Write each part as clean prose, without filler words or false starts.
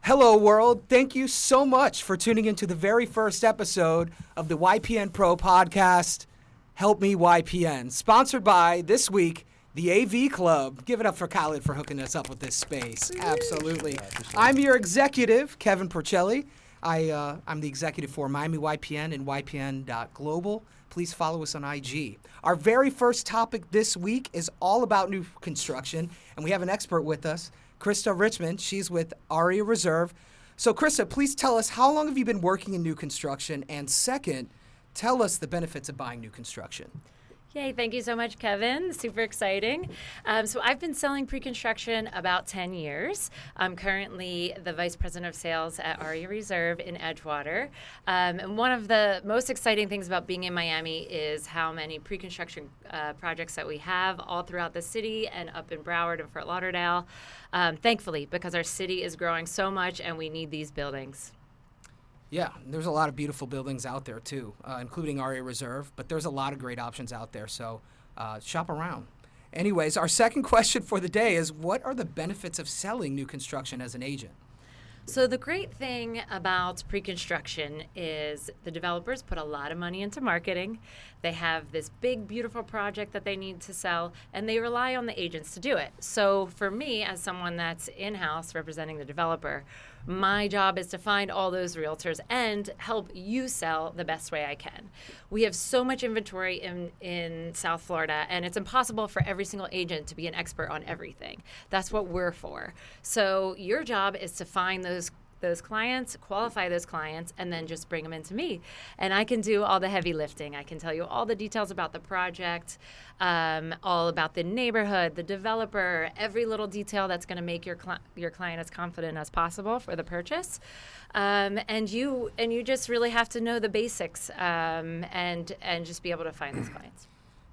Hello, world. Thank you so much for tuning into the very first episode of the YPN Pro podcast, Help Me YPN, sponsored by, this week, the AV Club. Give it up for Khalid for hooking us up with this space. Absolutely. I'm your executive, Kevin Puricelli. I'm the executive for Miami YPN and YPN.global. Please follow us on IG. Our very first topic this week is all about new construction, and we have an expert with us, Krista Richman. She's with Aria Reserve. So, Krista, please tell us, how long have you been working in new construction? And second, tell us the benefits of buying new construction. Yay, thank you so much, Kevin. Super exciting. So I've been selling pre-construction about 10 years. I'm currently the Vice President of Sales at Aria Reserve in Edgewater. And one of the most exciting things about being in Miami is how many pre-construction projects that we have all throughout the city and up in Broward and Fort Lauderdale. Thankfully, because our city is growing so much and we need these buildings. Yeah, there's a lot of beautiful buildings out there, too, including Aria Reserve. But there's a lot of great options out there, so shop around. Anyways, our second question for the day is, what are the benefits of selling new construction as an agent? So the great thing about pre-construction is the developers put a lot of money into marketing. They have this big, beautiful project that they need to sell, and they rely on the agents to do it. So for me, as someone that's in-house representing the developer, my job is to find all those realtors and help you sell the best way I can. We have so much inventory in South Florida, and it's impossible for every single agent to be an expert on everything. That's what we're for. So your job is to find those clients, qualify those clients, and then just bring them into me. And I can do all the heavy lifting. I can tell you all the details about the project, all about the neighborhood, the developer, every little detail that's going to make your client as confident as possible for the purchase. And you just really have to know the basics and just be able to find those clients.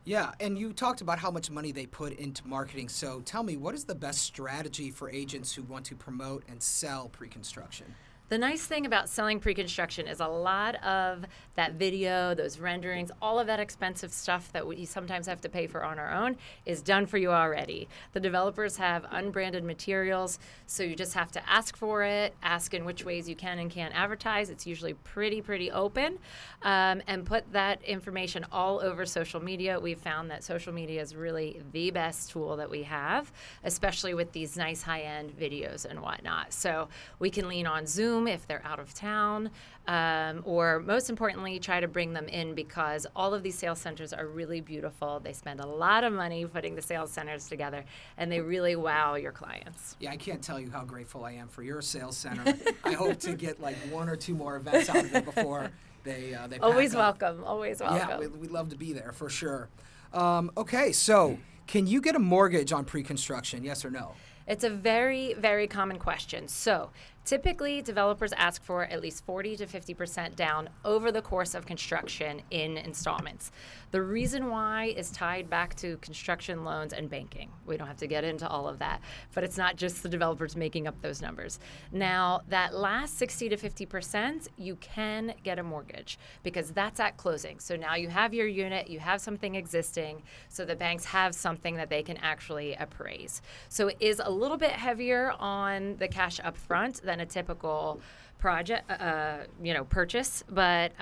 Yeah, and you talked about how much money they put into marketing. So tell me, what is the best strategy for agents who want to promote and sell pre-construction? The nice thing about selling pre-construction is a lot of that video, those renderings, all of that expensive stuff that we sometimes have to pay for on our own is done for you already. The developers have unbranded materials, so you just have to ask for it, ask in which ways you can and can't advertise. It's usually pretty open, and put that information all over social media. We've found that social media is really the best tool that we have, especially with these nice high-end videos and whatnot. So we can lean on Zoom if they're out of town, or most importantly, try to bring them in, because all of these sales centers are really beautiful. They spend a lot of money putting the sales centers together, and they really wow your clients. Yeah, I can't tell you how grateful I am for your sales center. I hope to get like one or two more events out of it before they Always pack up. welcome. Always welcome. Yeah, we'd love to be there for sure. Okay, so can you get a mortgage on pre-construction, yes or no? It's a very, very common question. So typically, developers ask for at least 40 to 50% down over the course of construction in installments. The reason why is tied back to construction loans and banking. We don't have to get into all of that, but it's not just the developers making up those numbers. Now, that last 60 to 50%, you can get a mortgage because that's at closing. So now you have your unit, you have something existing, so the banks have something that they can actually appraise. So it is a little bit heavier on the cash up front than a typical project, purchase, but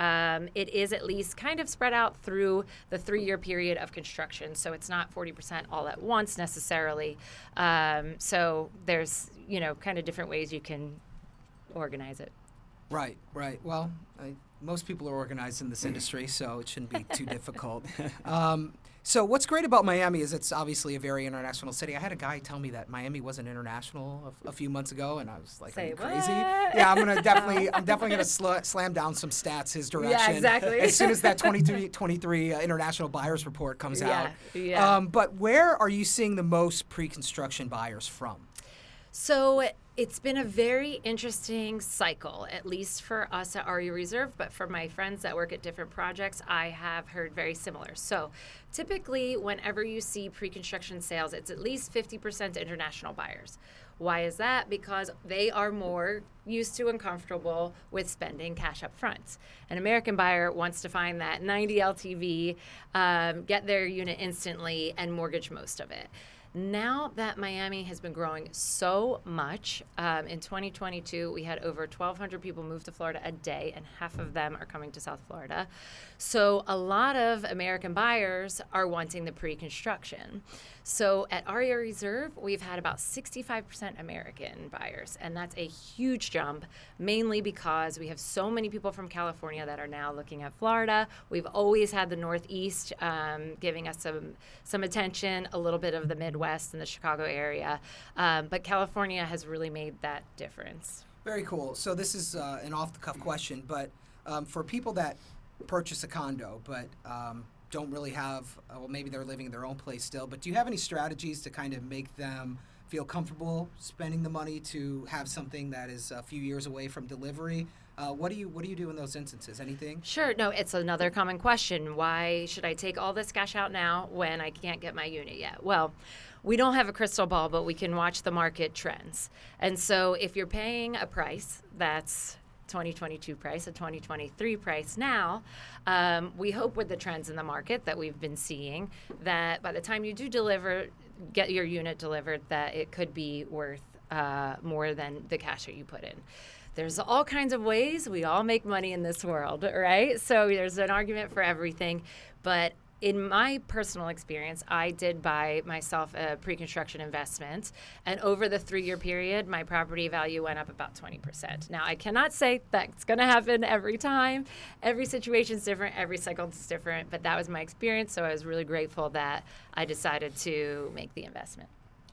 it is at least kind of spread out through the 3-year period of construction. So it's not 40% all at once necessarily. So there's, kind of different ways you can organize it. Right. Well, most people are organized in this industry, so it shouldn't be too difficult. So what's great about Miami is it's obviously a very international city. I had a guy tell me that Miami wasn't international a few months ago, and I was like, "Are you crazy?" Yeah, I'm definitely gonna slam down some stats his direction. Yeah, exactly. As soon as that 23 international buyers report comes out. Yeah. But where are you seeing the most pre-construction buyers from? So it's been a very interesting cycle, at least for us at Aria Reserve, but for my friends that work at different projects, I have heard very similar. So typically, whenever you see pre-construction sales, it's at least 50% international buyers. Why is that? Because they are more used to and comfortable with spending cash up front. An American buyer wants to find that 90 LTV, get their unit instantly, and mortgage most of it. Now that Miami has been growing so much, in 2022, we had over 1,200 people move to Florida a day, and half of them are coming to South Florida. So a lot of American buyers are wanting the pre-construction. So at Aria Reserve, we've had about 65% American buyers, and that's a huge jump, mainly because we have so many people from California that are now looking at Florida. We've always had the Northeast giving us some attention, a little bit of the Midwest and the Chicago area, but California has really made that difference. Very cool. So this is an off-the-cuff question, but for people that purchase a condo but don't really have, well, maybe they're living in their own place still, but do you have any strategies to kind of make them feel comfortable spending the money to have something that is a few years away from delivery? What do you do in those instances? Anything? Sure. No, it's another common question. Why should I take all this cash out now when I can't get my unit yet? Well, we don't have a crystal ball, but we can watch the market trends. And so if you're paying a price that's 2022 price, a 2023 price now, we hope with the trends in the market that we've been seeing that by the time you do get your unit delivered, that it could be worth more than the cash that you put in. There's all kinds of ways. We all make money in this world, right? So there's an argument for everything. But in my personal experience, I did buy myself a pre-construction investment, and over the 3-year period, my property value went up about 20%. Now, I cannot say that's going to happen every time. Every situation is different. Every cycle is different. But that was my experience, so I was really grateful that I decided to make the investment.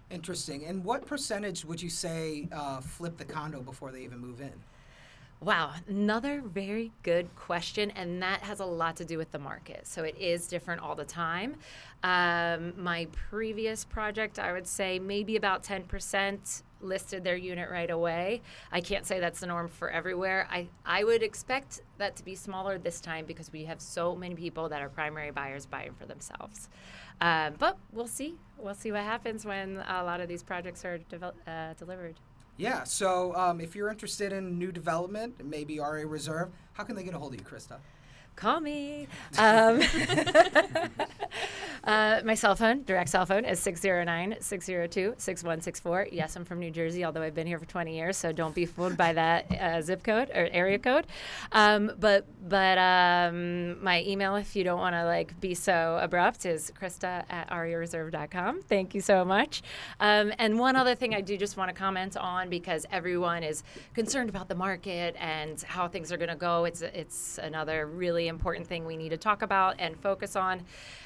Interesting. And what percentage would you say flip the condo before they even move in? Wow, another very good question, and that has a lot to do with the market. So it is different all the time. My previous project, I would say maybe about 10% listed their unit right away. I can't say that's the norm for everywhere. I would expect that to be smaller this time because we have so many people that are primary buyers buying for themselves. But we'll see. We'll see what happens when a lot of these projects are delivered. Yeah, so if you're interested in new development, maybe Aria Reserve, how can they get a hold of you, Krista? Call me. My cell phone, direct cell phone, is 609-602-6164. Yes, I'm from New Jersey, although I've been here for 20 years, so don't be fooled by that zip code or area code. But my email, if you don't want to be so abrupt, is krista@ariareserve.com. Thank you so much. And one other thing I do just want to comment on, because everyone is concerned about the market and how things are going to go. It's another really important thing we need to talk about and focus on.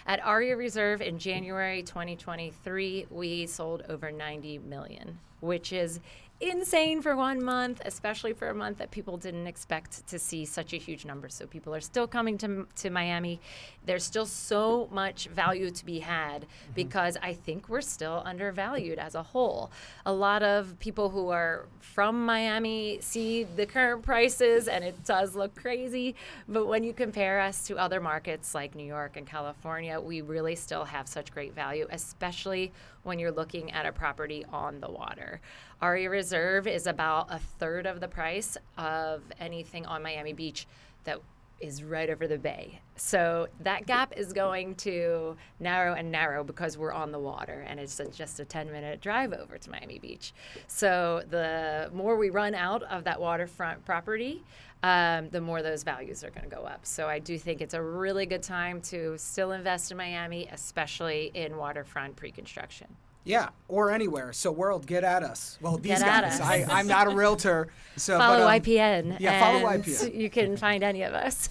At Aria Reserve in January 2023, we sold over 90 million, which is insane for 1 month, especially for a month that people didn't expect to see such a huge number. So people are still coming to Miami. There's still so much value to be had because I think we're still undervalued as a whole. A lot of people who are from Miami see the current prices and it does look crazy. But when you compare us to other markets like New York and California, we really still have such great value, especially when you're looking at a property on the water. Aria Reserve is about a third of the price of anything on Miami Beach that is right over the bay. So that gap is going to narrow and narrow because we're on the water and it's just a 10-minute drive over to Miami Beach. So the more we run out of that waterfront property, the more those values are going to go up. So I do think it's a really good time to still invest in Miami, especially in waterfront pre-construction. Yeah, or anywhere. So world, get at us. Well, these Get at guys. us. I'm not a realtor. So Follow YPN. Yeah, follow and YPN. You can find any of us.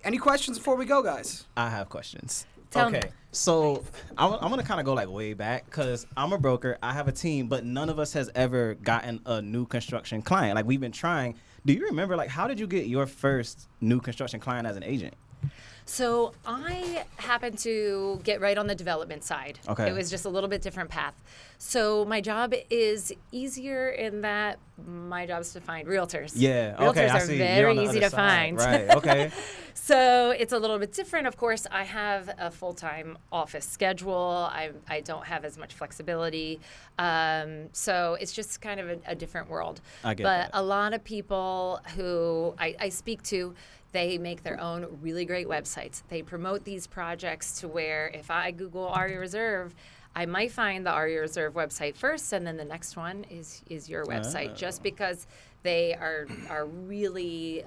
Any questions before we go, guys? I have questions. Tell me. So I'm going to kind of go way back because I'm a broker. I have a team, but none of us has ever gotten a new construction client. We've been trying. Do you remember, how did you get your first new construction client as an agent? So I happened to get right on the development side. Okay. It was just a little bit different path. So my job is easier in that my job is to find realtors. Yeah. Realtors okay. I are see. very You're on the easy other to side. find. Right. Okay. So it's a little bit different. Of course, I have a full-time office schedule. I don't have as much flexibility. So it's just kind of a different world. I get but that. a lot of people who I speak to, they make their own really great websites. They promote these projects to where if I Google Aria Reserve, I might find the Aria Reserve website first, and then the next one is your website, just because they are really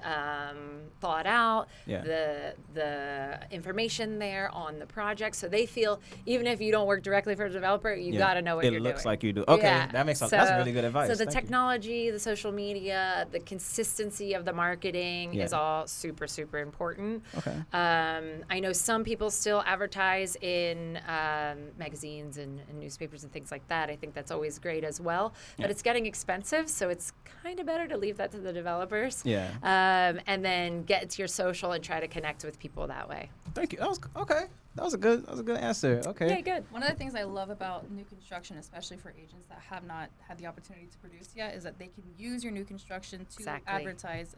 thought out. Yeah. The information there on the project, so they feel even if you don't work directly for a developer, you got to know what you're doing. It looks like you do. Okay, that makes sense. That's really good advice. So the Thank technology, the social media, the consistency of the marketing is all super, super important. Okay. I know some people still advertise in magazines and newspapers and things like that. I think that's always great as well, but it's getting expensive, so it's kind of better to leave that to the developers. Yeah. And then get to your social and try to connect with people that way. Thank you. That was okay. That was a good answer. Okay. Yeah, good. One of the things I love about new construction, especially for agents that have not had the opportunity to produce yet, is that they can use your new construction to advertise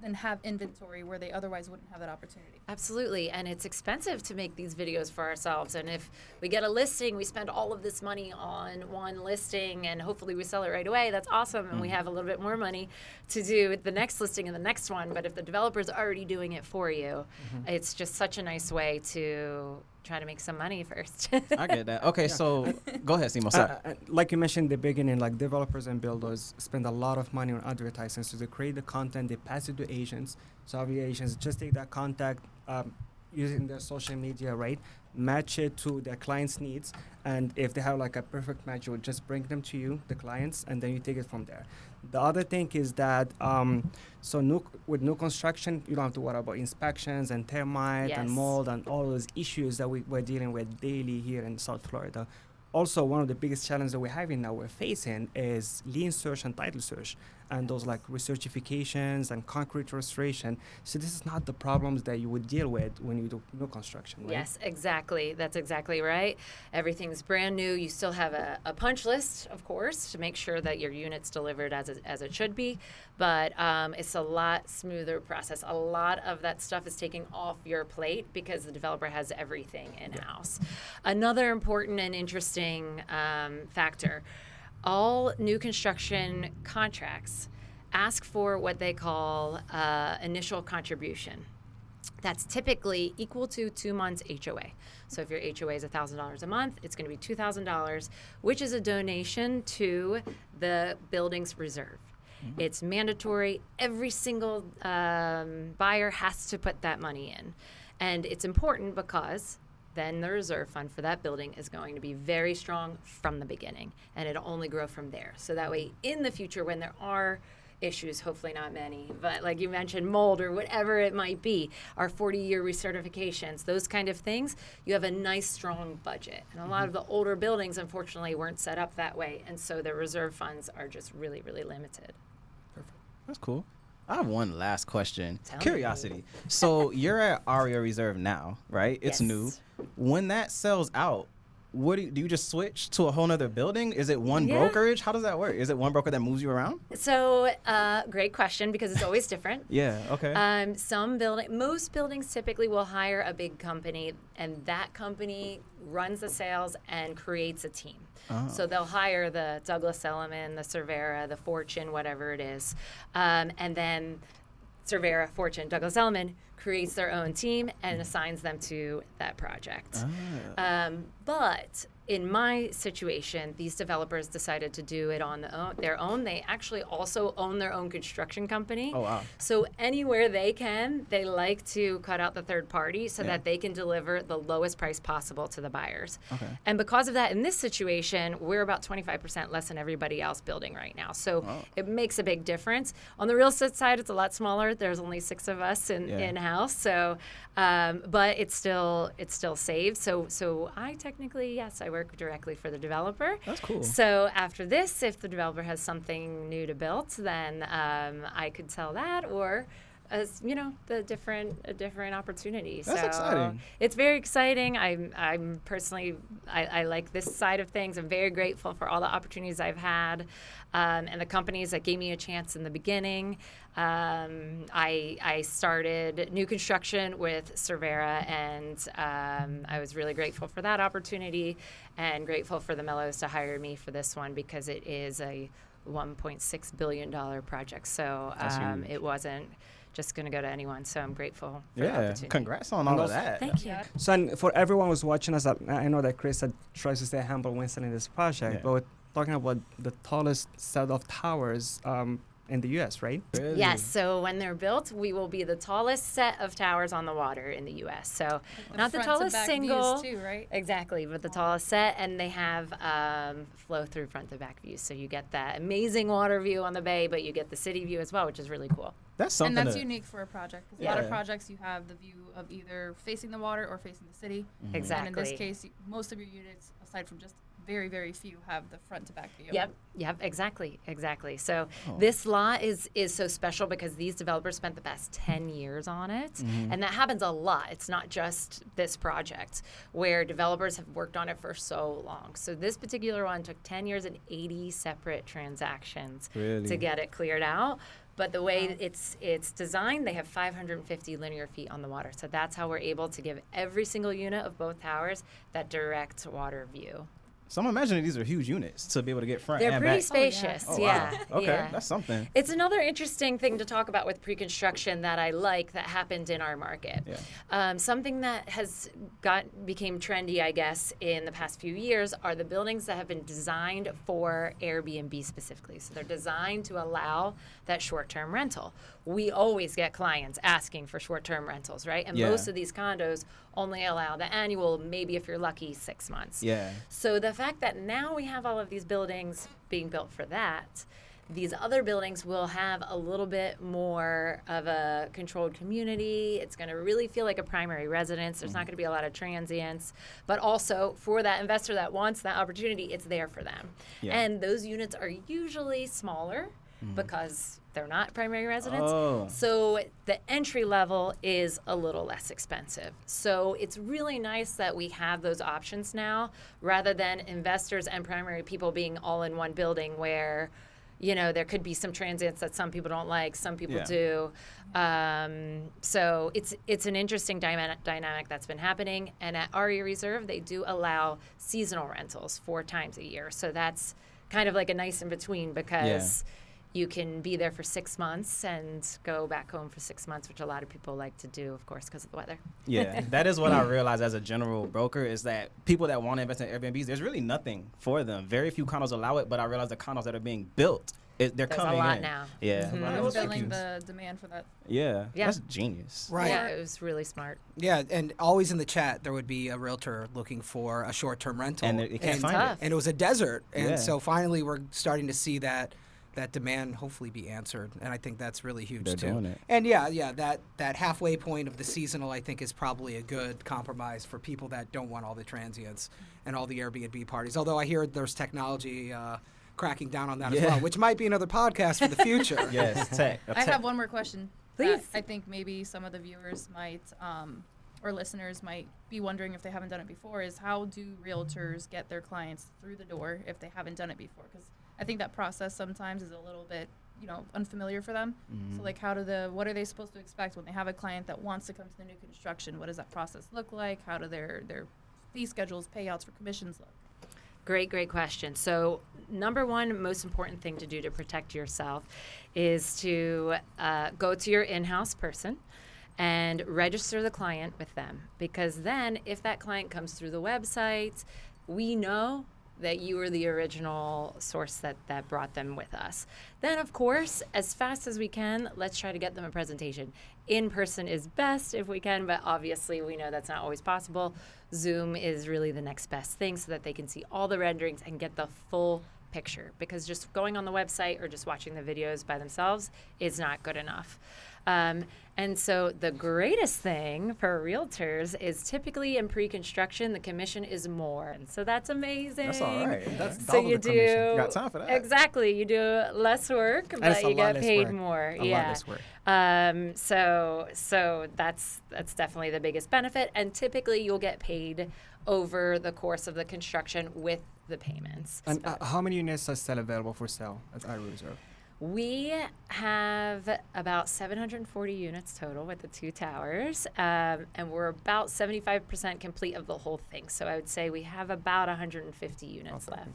and have inventory where they otherwise wouldn't have that opportunity. Absolutely, and it's expensive to make these videos for ourselves, and if we get a listing, we spend all of this money on one listing, and hopefully we sell it right away. That's awesome, and we have a little bit more money to do the next listing and the next one, but if the developer's already doing it for you, it's just such a nice way to try to make some money first. I get that. Okay, so go ahead, Simo. Sorry. Like you mentioned in the beginning, like developers and builders spend a lot of money on advertising. So they create the content, they pass it to agents. So our agents just take that contact using their social media, right? Match it to their clients' needs. And if they have like a perfect match, you'll just bring them to you, the clients, and then you take it from there. The other thing is that with new construction, you don't have to worry about inspections and termite and mold and all those issues that we're dealing with daily here in South Florida. Also, one of the biggest challenges that we're facing is lien search and title search, and those like recertifications and concrete restoration. So this is not the problems that you would deal with when you do new construction, right? Yes, exactly. That's exactly right. Everything's brand new. You still have a punch list, of course, to make sure that your unit's delivered as it should be, but it's a lot smoother process. A lot of that stuff is taking off your plate because the developer has everything in-house. Another important and interesting factor, all new construction contracts ask for what they call initial contribution. That's typically equal to 2 months HOA. So if your HOA is $1,000 a month, it's going to be $2,000, which is a donation to the building's reserve. It's mandatory. Every single buyer has to put that money in. And it's important because then the reserve fund for that building is going to be very strong from the beginning, and it'll only grow from there. So that way, in the future, when there are issues, hopefully not many, but like you mentioned, mold or whatever it might be, our 40-year recertifications, those kind of things, you have a nice, strong budget. And a lot of the older buildings, unfortunately, weren't set up that way, and so the reserve funds are just really, really limited. Perfect. That's cool. I have one last question. Tell Curiosity. me. So you're at Aria Reserve now, right? It's new. When that sells out, do you just switch to a whole nother building? Is it one brokerage? How does that work? Is it one broker that moves you around? So, great question, because it's always different. Okay. Most buildings typically will hire a big company, and that company runs the sales and creates a team. So they'll hire the Douglas Elliman, the Cervera, the Fortune, whatever it is, and then Cervera, Fortune, Douglas Elliman creates their own team and assigns them to that project. But in my situation, these developers decided to do it on their own. They actually also own their own construction company. Oh, wow. So anywhere they can, they like to cut out the third party so that they can deliver the lowest price possible to the buyers. Okay. And because of that, in this situation, we're about 25% less than everybody else building right now. So it makes a big difference. On the real estate side, it's a lot smaller. There's only 6 of us in-house. So, but it's still saved. So I technically, yes, I work directly for the developer. That's cool. So after this, if the developer has something new to build, then I could sell that, or as a different opportunity. That's so exciting. It's very exciting. I'm personally, I like this side of things. I'm very grateful for all the opportunities I've had, and the companies that gave me a chance in the beginning. I started new construction with Cervera, and I was really grateful for that opportunity, and grateful for the Mellows to hire me for this one, because it is a $1.6 billion project. So it wasn't just going to go to anyone. So I'm grateful for the Yeah, opportunity. congrats on all of that. Thank you. So, and for everyone who's watching us, I know that Krista tries to stay humble when selling this project, Yeah. but we're talking about the tallest set of towers in the U.S., right? Really? Yes, so when they're built, we will be the tallest set of towers on the water in the U.S. So not the front to tallest back single. views too, right? Exactly, but the tallest set, and they have flow-through front-to-back views. So you get that amazing water view on the bay, but you get the city view as well, which is really cool. That's something. And that's to- unique for a project. 'Cause a lot of Yeah. projects, you have the view of either facing the water or facing the city. Exactly. And in this case, most of your units, aside from just very, very few, have the front to back view. Yep, exactly. So Oh. this lot is so special because these developers spent the past 10 years on it. And that happens a lot. It's not just this project where developers have worked on it for so long. So this particular one took 10 years and 80 separate transactions Really? to get it cleared out. But the way it's designed, they have 550 linear feet on the water. So that's how we're able to give every single unit of both towers that direct water view. So I'm imagining these are huge units to be able to get front They're and pretty back. spacious. Oh, Yeah. wow. Okay, yeah. that's something. It's another interesting thing to talk about with pre-construction that I like that happened in our market. Yeah. Something that became trendy, I guess, in the past few years are the buildings that have been designed for Airbnb specifically. So they're designed to allow that short-term rental. We always get clients asking for short-term rentals, right? And Yeah. most of these condos only allow the annual, maybe if you're lucky, 6 months. Yeah. So the fact that now we have all of these buildings being built for that, these other buildings will have a little bit more of a controlled community. It's going to really feel like a primary residence. There's not going to be a lot of transients. But also, for that investor that wants that opportunity, it's there for them. Yeah. And those units are usually smaller because they're not primary residents. Oh. So the entry level is a little less expensive. So it's really nice that we have those options now rather than investors and primary people being all in one building where, you know, there could be some transients that some people don't like, some people Yeah. do. So it's an interesting dynamic that's been happening. And at Aria Reserve, they do allow seasonal rentals 4 times a year. So that's kind of like a nice in between because you can be there for 6 months and go back home for 6 months, which a lot of people like to do, of course, because of the weather. Yeah, that is what I realized as a general broker is that people that want to invest in Airbnbs, there's really nothing for them. Very few condos allow it, but I realize the condos that are being built, they're There's coming a lot in. now. Yeah. Mhm. Well, We're thank filling you. the demand for that. Yeah, Yeah. that's genius. Right. Yeah, it was really smart. Yeah, and always in the chat there would be a realtor looking for a short-term rental, And they can't find tough. it. and it was a desert, and Yeah. so finally we're starting to see that demand hopefully be answered, and I think that's really huge They're too. doing it. And yeah, that halfway point of the seasonal I think is probably a good compromise for people that don't want all the transients and all the Airbnb parties. Although I hear there's technology cracking down on that as Yeah. well, which might be another podcast for the future. Yes, tech. I have one more question. Please. that I think maybe some of the viewers might, or listeners might be wondering if they haven't done it before, is how do realtors get their clients through the door if they haven't done it before? Because I think that process sometimes is a little bit, unfamiliar for them. So like what are they supposed to expect when they have a client that wants to come to the new construction? What does that process look like? How do their fee schedules, payouts for commissions look? Great question. So number one, most important thing to do to protect yourself is to go to your in-house person and register the client with them. Because then if that client comes through the website, we know that you were the original source that brought them with us. Then, of course, as fast as we can, let's try to get them a presentation. In person is best if we can, but obviously we know that's not always possible. Zoom is really the next best thing so that they can see all the renderings and get the full picture, because just going on the website or just watching the videos by themselves is not good enough. And so the greatest thing for realtors is typically in pre-construction, the commission is more. And so that's amazing. That's all right. That's So double you the commission. do Got time for that. exactly. You do less work, it's but a you lot get less paid work. more. A yeah. lot less work. So that's definitely the biggest benefit. And typically you'll get paid over the course of the construction with the payments. And how many units are still available for sale at Aria Reserve? We have about 740 units total with the 2 towers, and we're about 75% complete of the whole thing. So I would say we have about 150 units left.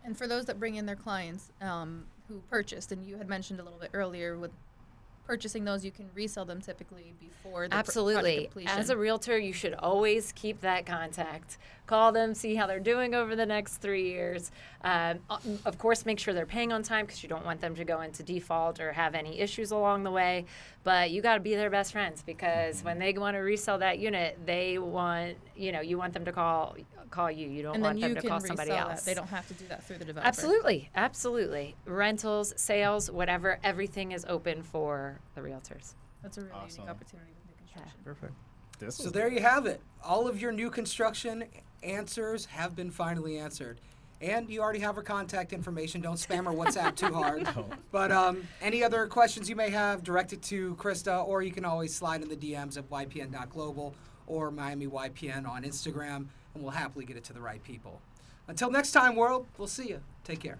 And for those that bring in their clients who purchased, and you had mentioned a little bit earlier with purchasing those, you can resell them typically before the project Absolutely. completion. As a realtor, you should always keep that contact. Call them, see how they're doing over the next 3 years. Of course, make sure they're paying on time because you don't want them to go into default or have any issues along the way. But you got to be their best friends because when they want to resell that unit, they want, you want them to call you. You don't and want then them you to call can somebody resell else. that. They don't have to do that through the developer. Absolutely. Rentals, sales, whatever, everything is open for the realtors. That's a really Awesome. unique opportunity with new construction. Perfect. So there you have it. All of your new construction answers have been finally answered. And you already have her contact information. Don't spam her WhatsApp too hard. But any other questions you may have, direct it to Krista, or you can always slide in the DMs at ypn.global or Miami YPN on Instagram, and we'll happily get it to the right people. Until next time, world, we'll see you. Take care.